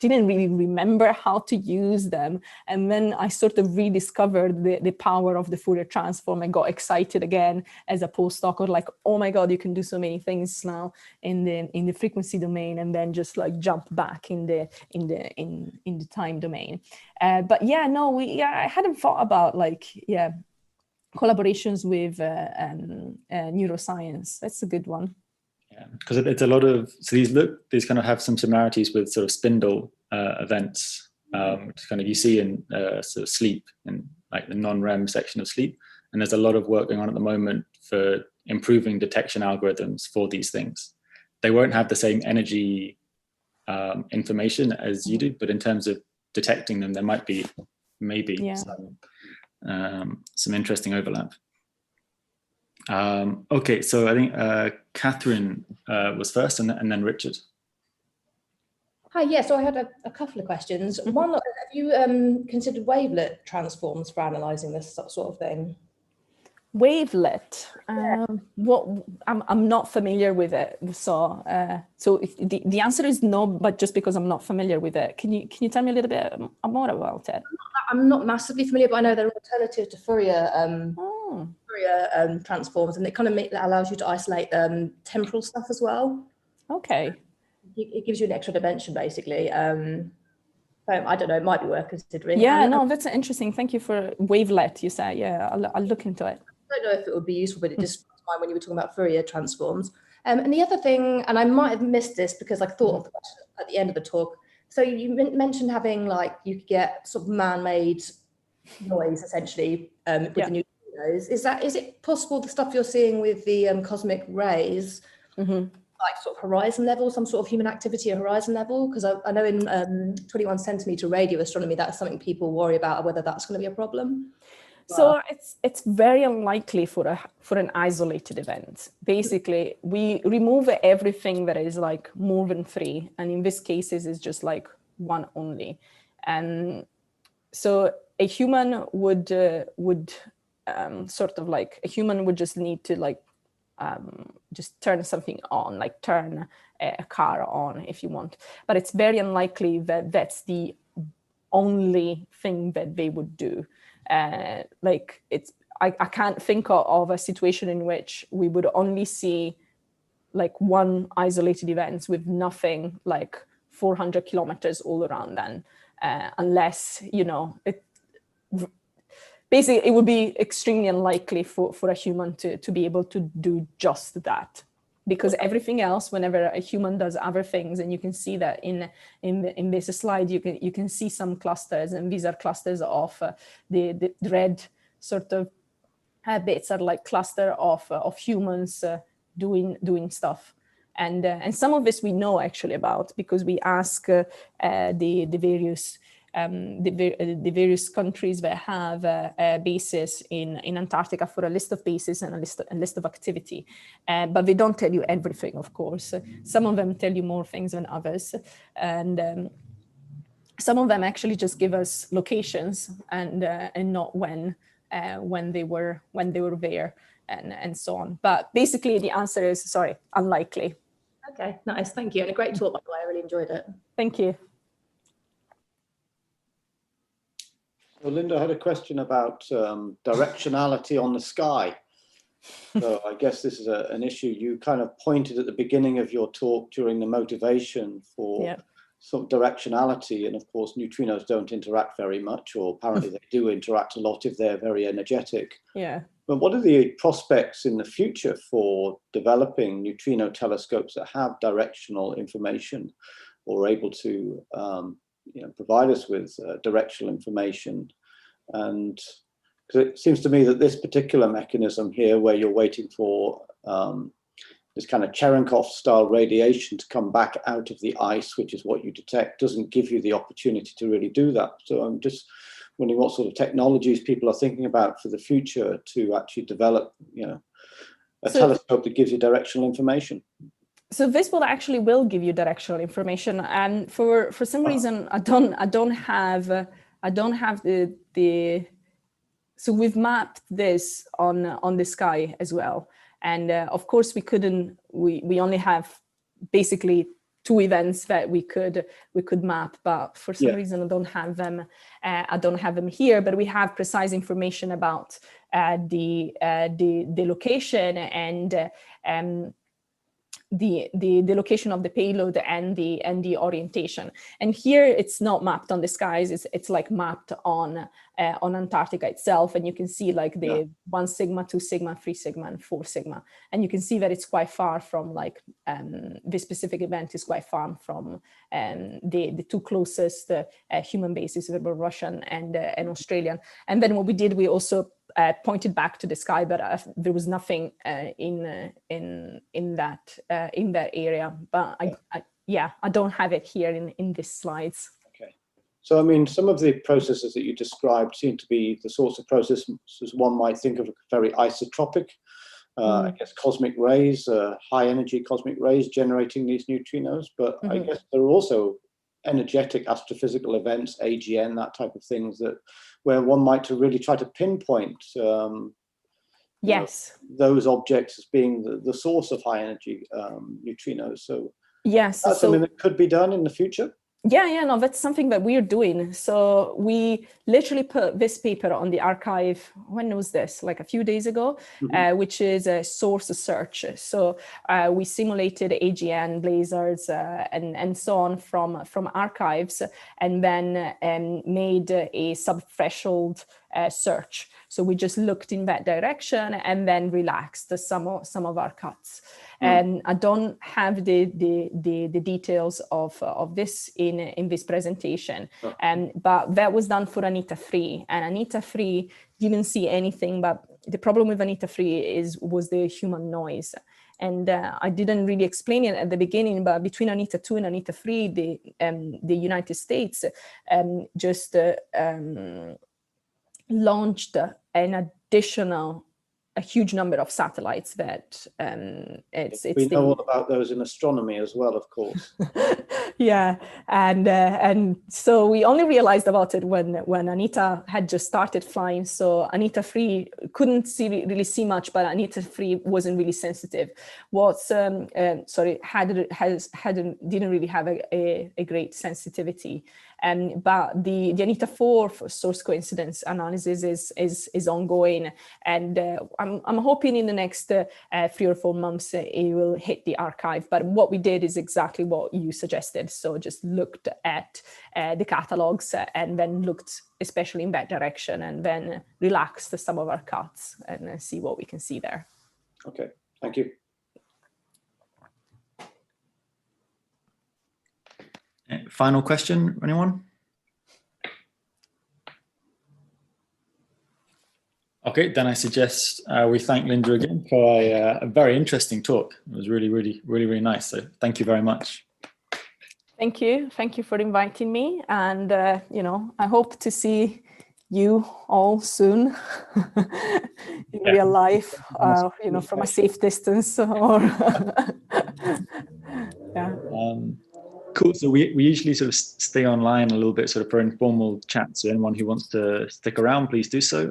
didn't really remember how to use them. And then I sort of rediscovered the power of the Fourier transform and got excited again as a postdoc, or like, oh my God, you can do so many things now in the frequency domain, and then just like jump back in the time domain. But yeah, no, I hadn't thought about collaborations with neuroscience. That's a good one. Yeah, because it's a lot of, so these kind of have some similarities with sort of spindle events, which kind of you see in sort of sleep, in like the non-REM section of sleep. And there's a lot of work going on at the moment for improving detection algorithms for these things. They won't have the same energy information as you do, but in terms of detecting them, there might be maybe some interesting overlap. Okay, so I think Catherine was first, and then Richard. Hi, yeah, so I had a couple of questions. One, have you considered wavelet transforms for analysing this sort of thing? Wavelet. What I'm not familiar with it, so the answer is no, but just because I'm not familiar with it, can you tell me a little bit more about it? I'm not massively familiar, but I know they're an alternative to Fourier transforms, and it kind of that allows you to isolate temporal stuff as well. Okay. It gives you an extra dimension, basically. I don't know, it might be worth considering. Yeah, no, that's interesting. Thank you for Wavelet, you say. Yeah, I'll look into it. I don't know if it would be useful, but it just comes to mind when you were talking about Fourier transforms. And the other thing, and I might have missed this because I thought of the question at the end of the talk. So you mentioned having, like, you could get sort of man-made noise essentially with the neutrinos. Is it possible the stuff you're seeing with the cosmic rays, like sort of horizon level, some sort of human activity at horizon level? Because I know in 21 centimeter radio astronomy, that's something people worry about, whether that's going to be a problem. So it's very unlikely for an isolated event. Basically, we remove everything that is like more than 3, and in this cases it's just like 1 only. And so a human would sort of like, a human would just need to like just turn something on, like turn a car on if you want. But it's very unlikely that that's the only thing that they would do. Like I can't think of a situation in which we would only see like 1 isolated event with nothing like 400 kilometers all around then, unless, you know, basically it would be extremely unlikely for a human to be able to do just that. Because everything else, whenever a human does other things, and you can see that in this slide, you can see some clusters, and these are clusters of the red sort of bits are like cluster of humans doing stuff, and some of this we know actually about because we ask the various the various countries that have bases in Antarctica for a list of bases and a list of activity. But they don't tell you everything, of course. Some of them tell you more things than others. And some of them actually just give us locations and not when they were there and so on. But basically the answer is, sorry, unlikely. Okay, nice, thank you. And a great talk, by the way, I really enjoyed it. Thank you. Well, Linda, I had a question about directionality on the sky. So I guess this is an issue you kind of pointed at the beginning of your talk during the motivation for sort of directionality. And of course, neutrinos don't interact very much, or apparently they do interact a lot if they're very energetic. Yeah. But what are the prospects in the future for developing neutrino telescopes that have directional information or able to provide us with directional information? And because it seems to me that this particular mechanism here, where you're waiting for this kind of Cherenkov style radiation to come back out of the ice, which is what you detect, doesn't give you the opportunity to really do that. So I'm just wondering what sort of technologies people are thinking about for the future to actually develop, a telescope that gives you directional information. So this will give you directional information, and for some reason I don't have the. So we've mapped this on the sky as well, and of course we only have basically 2 events that we could map, but for some reason I don't have them. I don't have them here, but we have precise information about the location and the location of the payload and the orientation. And here it's not mapped on the skies, it's like mapped on Antarctica itself, and you can see like the 1 sigma, 2 sigma, 3 sigma, and 4 sigma, and you can see that it's quite far from like this specific event is quite far from the 2 closest human bases, that were Russian and Australian. And then what we did, we also pointed back to the sky, but there was nothing in that area. But I don't have it here in these slides. Okay, so I mean, some of the processes that you described seem to be the sorts of processes one might think of very isotropic. I guess cosmic rays, high energy cosmic rays generating these neutrinos, but I guess there are also energetic astrophysical events, AGN, that type of things, that where one might to really try to pinpoint Yes. those objects as being the source of high energy neutrinos. So yes, that's something that could be done in the future. Yeah, no, that's something that we're doing. So we literally put this paper on the archive. When was this? Like a few days ago, which is a source search. So we simulated AGN, blazars, and so on from archives, and then made a sub-threshold search. So we just looked in that direction and then relaxed some of our cuts. And I don't have the details of this in this presentation, but that was done for ANITA-4, and ANITA-4 didn't see anything. But the problem with ANITA-4 was the human noise. And I didn't really explain it at the beginning, but between ANITA-2 and ANITA-4, the United States just launched an additional, a huge number of satellites that we know all about those in astronomy as well, of course. Yeah, and so we only realized about it when ANITA had just started flying. So ANITA-4 couldn't really see much, but ANITA-4 wasn't really sensitive. Didn't really have a great sensitivity. But the ANITA-4 source coincidence analysis is ongoing, and I'm hoping in the next 3 or 4 months it will hit the archive. But what we did is exactly what you suggested. So just looked at the catalogs and then looked especially in that direction, and then relaxed some of our cuts and see what we can see there. Okay, thank you. Final question, anyone? Okay, then I suggest we thank Linda again for a very interesting talk. It was really nice. So thank you very much. Thank you for inviting me, and I hope to see you all soon in real life, from a safe distance, or yeah. Cool. So we usually sort of stay online a little bit, sort of for informal chats. So anyone who wants to stick around, please do so.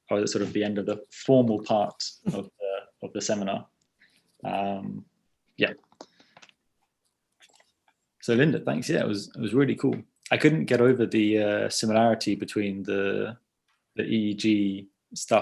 Or at sort of the end of the formal part of the seminar. Yeah. So Linda, thanks. Yeah, it was really cool. I couldn't get over the similarity between the EEG stuff